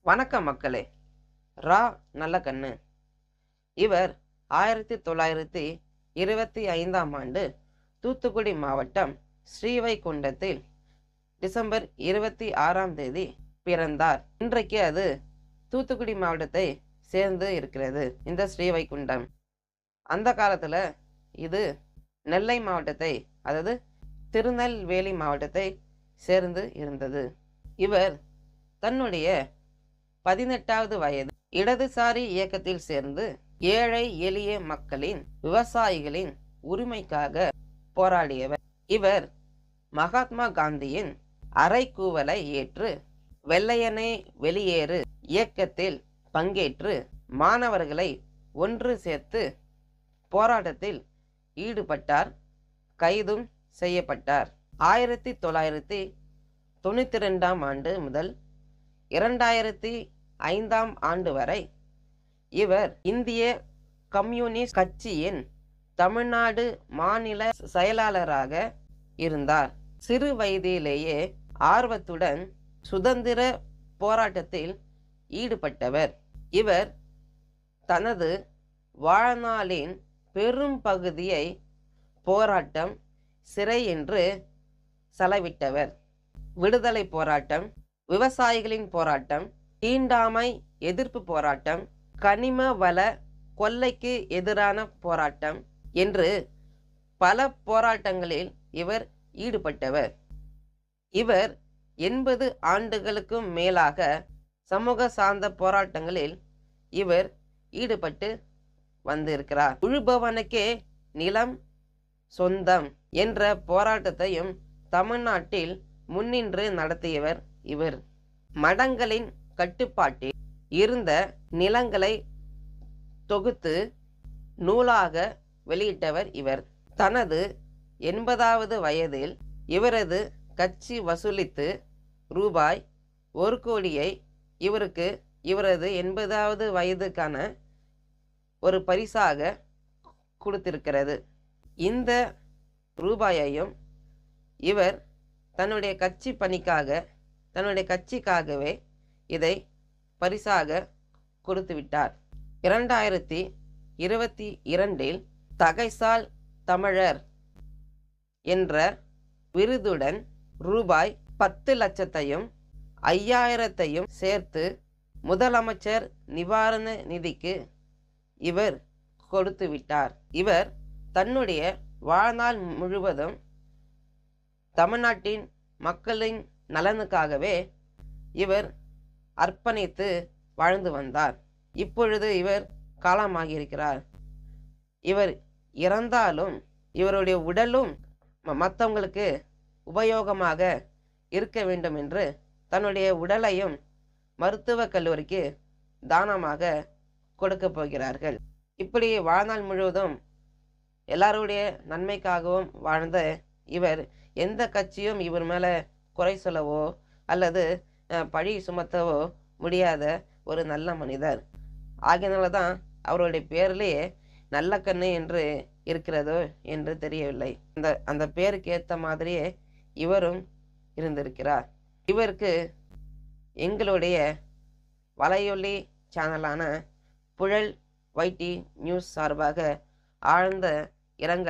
வணக்கம் மக்களே. ரா நல்லகண்ணு இவர் 1925ஆம் ஆண்டு தூத்துக்குடி மாவட்டம் ஸ்ரீவைகுண்டத்தில் டிசம்பர் 26ஆம் தேதி பிறந்தார். இன்றைக்கு அது தூத்துக்குடி மாவட்டத்தை சேர்ந்து இருக்கிறது. இந்த ஸ்ரீவைகுண்டம் அந்த காலத்துல இது நெல்லை மாவட்டத்தை, அதாவது திருநெல்வேலி மாவட்டத்தை சேர்ந்து இருந்தது. இவர் தன்னுடைய 18வது வயது இடதுசாரி இயக்கத்தில் சேர்ந்து ஏழை எளிய மக்களின், விவசாயிகளின் உரிமைக்காக போராடியவர். இவர் மகாத்மா காந்தியின் அறைகூவலை ஏற்று வெள்ளையனே வெளியேறு இயக்கத்தில் பங்கேற்று மாணவர்களை ஒன்று சேர்த்து போராட்டத்தில் ஈடுபட்டார். கைதும் செய்யப்பட்டார். 1992ஆம் ஆண்டு முதல் 2005ஆம் ஆண்டு வரை இவர் இந்திய கம்யூனிஸ்ட் கட்சியின் தமிழ்நாடு மாநில செயலாளராக இருந்தார். சிறு வயதிலேயே ஆர்வத்துடன் சுதந்திர போராட்டத்தில் ஈடுபட்டவர். இவர் தனது வாழ்நாளின் பெரும் பகுதியை போராட்டம், சிறை என்று செலவிட்டவர். விடுதலை போராட்டம், விவசாயிகளின் போராட்டம், தீண்டாமை எதிர்ப்பு போராட்டம், கனிம வள கொள்ளைக்கு எதிரான போராட்டம் என்று பல போராட்டங்களில் இவர் ஈடுபட்டவர். இவர் 80 ஆண்டுகளுக்கும் மேலாக சமூக சார்ந்த போராட்டங்களில் இவர் ஈடுபட்டு வந்திருக்கிறார். உழுபவனுக்கே நிலம் சொந்தம் என்ற போராட்டத்தையும் தமிழ்நாட்டில் முன்னின்று நடத்தியவர் இவர். மடங்களின் கட்டுப்பாட்டில் இருந்த நிலங்களை தொகுத்து நூலாக வெளியிட்டவர் இவர். தனது 80வது வயதில் இவரது கட்சி வசூலித்து ரூபாய் 1 கோடியை இவருக்கு இவரது 80வது வயதுக்கான ஒரு பரிசாக கொடுத்திருக்கிறது. இந்த ரூபாயையும் இவர் தன்னுடைய கட்சி பணிக்காக, தன்னுடைய கட்சிக்காகவே இதை பரிசாக கொடுத்து விட்டார். 2022இல் தகைசால் தமிழர் என்ற விருதுடன் ரூபாய் 10 லட்சத்தையும் 5000த்தையும் சேர்த்து முதலமைச்சர் நிவாரண நிதிக்கு இவர் கொடுத்து விட்டார். இவர் தன்னுடைய வாழ்நாள் முழுவதும் தமிழ்நாட்டின் மக்களின் நலனுக்காகவே இவர் அர்ப்பணித்து வாழ்ந்து வந்தார். இப்பொழுது இவர் காலமாகியிருக்கிறார். இவர் இறந்தாலும் இவருடைய உடலும் மற்றவங்களுக்கு உபயோகமாக இருக்க வேண்டும் என்று தன்னுடைய உடலையும் மருத்துவக் கல்லூரிக்கு தானமாக கொடுக்க போகிறார்கள். இப்படி வாழ்நாள் முழுவதும் எல்லாருடைய நன்மைக்காகவும் வாழ்ந்த இவர் எந்த கட்சியும் இவர் மேலே குறை சொல்லவோ அல்லது பழி சுமத்தவோ முடியாத ஒரு நல்ல மனிதர். ஆகையினால தான் அவருடைய பேர்லேயே நல்லகண்ணு என்று இருக்கிறதோ என்று தெரியவில்லை. அந்த பேருக்கு ஏற்ற மாதிரியே இவரும் இருந்திருக்கிறார். இவருக்கு எங்களுடைய வலையொலி சேனலான புழல் வைட்டி நியூஸ் சார்பாக ஆழ்ந்த இரங்கல்